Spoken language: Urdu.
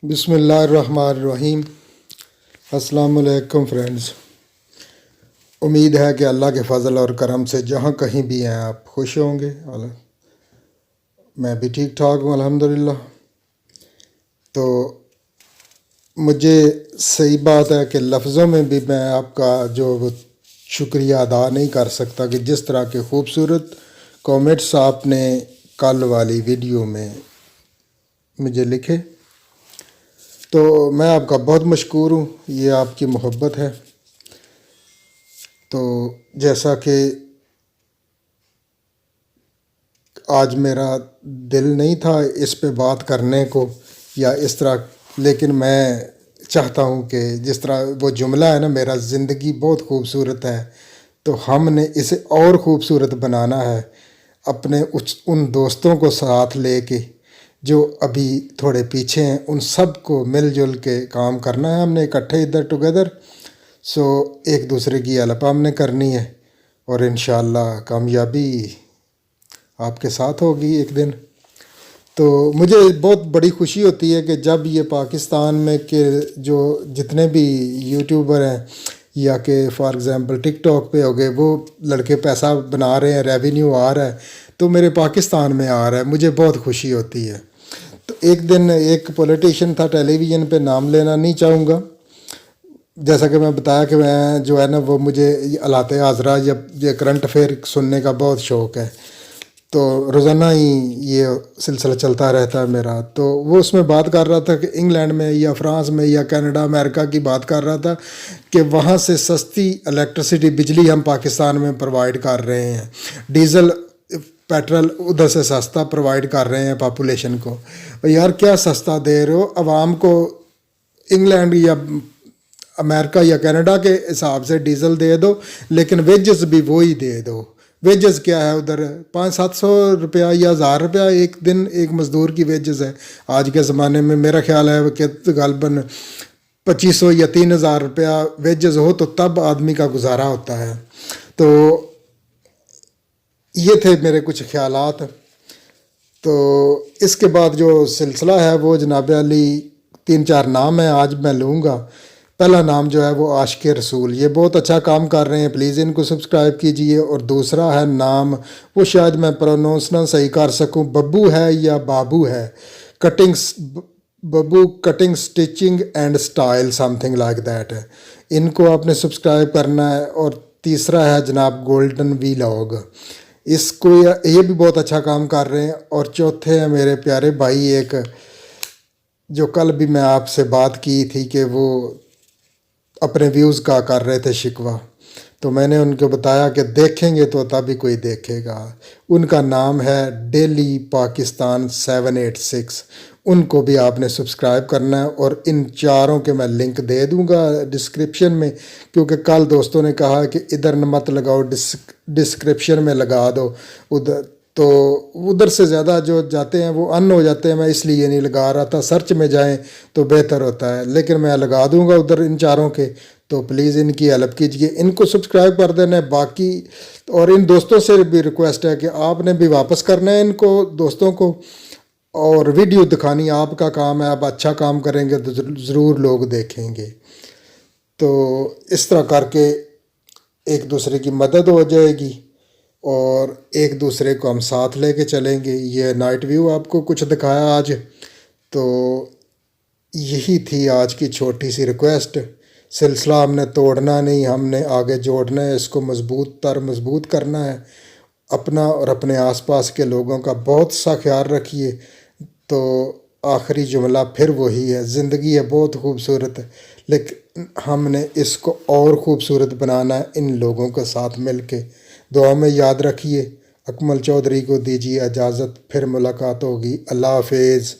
بسم اللہ الرحمن الرحیم۔ السلام علیکم فرینڈز، امید ہے کہ اللہ کے فضل اور کرم سے جہاں کہیں بھی ہیں آپ خوش ہوں گے۔ میں بھی ٹھیک ٹھاک ہوں الحمدللہ۔ تو مجھے صحیح بات ہے کہ لفظوں میں بھی میں آپ کا جو شکریہ ادا نہیں کر سکتا کہ جس طرح کے خوبصورت کومنٹس آپ نے کل والی ویڈیو میں مجھے لکھے، تو میں آپ کا بہت مشکور ہوں، یہ آپ کی محبت ہے۔ تو جیسا کہ آج میرا دل نہیں تھا اس پہ بات کرنے کو یا اس طرح، لیکن میں چاہتا ہوں کہ جس طرح وہ جملہ ہے نا، میرا زندگی بہت خوبصورت ہے، تو ہم نے اسے اور خوبصورت بنانا ہے اپنے ان دوستوں کو ساتھ لے کے جو ابھی تھوڑے پیچھے ہیں، ان سب کو مل جل کے کام کرنا ہے ہم نے اکٹھے ادھر ٹوگیدر۔ سو ایک دوسرے کی ہیلپ ہم نے کرنی ہے اور انشاءاللہ کامیابی آپ کے ساتھ ہوگی ایک دن۔ تو مجھے بہت بڑی خوشی ہوتی ہے کہ جب یہ پاکستان میں کہ جو جتنے بھی یوٹیوبر ہیں یا کہ فار ایگزامپل ٹک ٹاک پہ ہو گئے، وہ لڑکے پیسہ بنا رہے ہیں، ریونیو آ رہا ہے، تو میرے پاکستان میں آ رہا ہے، مجھے بہت خوشی ہوتی ہے۔ تو ایک دن ایک پولیٹیشین تھا، ٹیلی ویژن پہ نام لینا نہیں چاہوں گا، جیسا کہ میں بتایا کہ میں جو ہے نا وہ مجھے حالات حاضرہ یا یہ کرنٹ افیئر سننے کا بہت شوق ہے، تو روزانہ ہی یہ سلسلہ چلتا رہتا ہے میرا۔ تو وہ اس میں بات کر رہا تھا کہ انگلینڈ میں یا فرانس میں یا کینیڈا امریکہ کی بات کر رہا تھا کہ وہاں سے سستی الیکٹرسٹی بجلی ہم پاکستان میں پرووائڈ کر رہے ہیں، ڈیزل پیٹرول ادھر سے سستا پرووائڈ کر رہے ہیں پاپولیشن کو۔ یار کیا سستا دے رہے ہو عوام کو؟ انگلینڈ یا امریکہ یا کینیڈا کے حساب سے ڈیزل دے دو، لیکن ویجز بھی وہی دے دو۔ ویجز کیا ہے ادھر؟ 500-700 روپیہ یا 1000 روپیہ ایک دن ایک مزدور کی ویجز ہے آج کے زمانے میں۔ میرا خیال ہے کہ غالباً 2500 یا 3000 روپیہ ویجز ہو تو تب آدمی کا گزارا ہوتا ہے۔ تو یہ تھے میرے کچھ خیالات۔ تو اس کے بعد جو سلسلہ ہے وہ جناب علی 3-4 نام ہیں آج میں لوں گا۔ پہلا نام جو ہے وہ عاشق رسول، یہ بہت اچھا کام کر رہے ہیں، پلیز ان کو سبسکرائب کیجئے۔ اور دوسرا ہے نام، وہ شاید میں پرونونس نہ صحیح کر سکوں، ببو ہے یا بابو ہے، Babbu cutting stitching and style something like that ہے، ان کو آپ نے سبسکرائب کرنا ہے۔ اور تیسرا ہے جناب گولڈن وی لاگ، اس کو یہ بھی بہت اچھا کام کر رہے ہیں۔ اور چوتھے ہیں میرے پیارے بھائی ایک، جو کل بھی میں آپ سے بات کی تھی کہ وہ اپنے ویوز کا کر رہے تھے شکوہ، تو میں نے ان کو بتایا کہ دیکھیں گے تو تبھی کوئی دیکھے گا۔ ان کا نام ہے ڈیلی پاکستان 786، ان کو بھی آپ نے سبسکرائب کرنا ہے۔ اور ان چاروں کے میں لنک دے دوں گا ڈسکرپشن میں، کیونکہ کل دوستوں نے کہا کہ ادھر مت لگاؤ، ڈسکرپشن میں لگا دو ادھر، تو ادھر سے زیادہ جو جاتے ہیں وہ ان ہو جاتے ہیں، میں اس لیے نہیں لگا رہا تھا، سرچ میں جائیں تو بہتر ہوتا ہے، لیکن میں لگا دوں گا ادھر ان چاروں کے، تو پلیز ان کی ہیلپ کیجیے، ان کو سبسکرائب کر دینا ہے۔ باقی اور ان دوستوں سے بھی ریکویسٹ ہے کہ آپ نے بھی واپس کرنا ہے ان کو، دوستوں کو، اور ویڈیو دکھانی آپ کا کام ہے، آپ اچھا کام کریں گے تو ضرور لوگ دیکھیں گے۔ تو اس طرح کر کے ایک دوسرے کی مدد ہو جائے گی اور ایک دوسرے کو ہم ساتھ لے کے چلیں گے۔ یہ نائٹ ویو آپ کو کچھ دکھایا آج، تو یہی تھی آج کی چھوٹی سی ریکویسٹ۔ سلسلہ ہم نے توڑنا نہیں، ہم نے آگے جوڑنا ہے، اس کو مضبوط کرنا ہے، اپنا اور اپنے آس پاس کے لوگوں کا بہت سا خیال رکھیے۔ تو آخری جملہ پھر وہی ہے، زندگی ہے بہت خوبصورت، لیکن ہم نے اس کو اور خوبصورت بنانا ہے ان لوگوں کے ساتھ مل کے۔ دعا میں یاد رکھیے۔ اکمل چودھری کو دیجیے اجازت، پھر ملاقات ہوگی، اللہ حافظ۔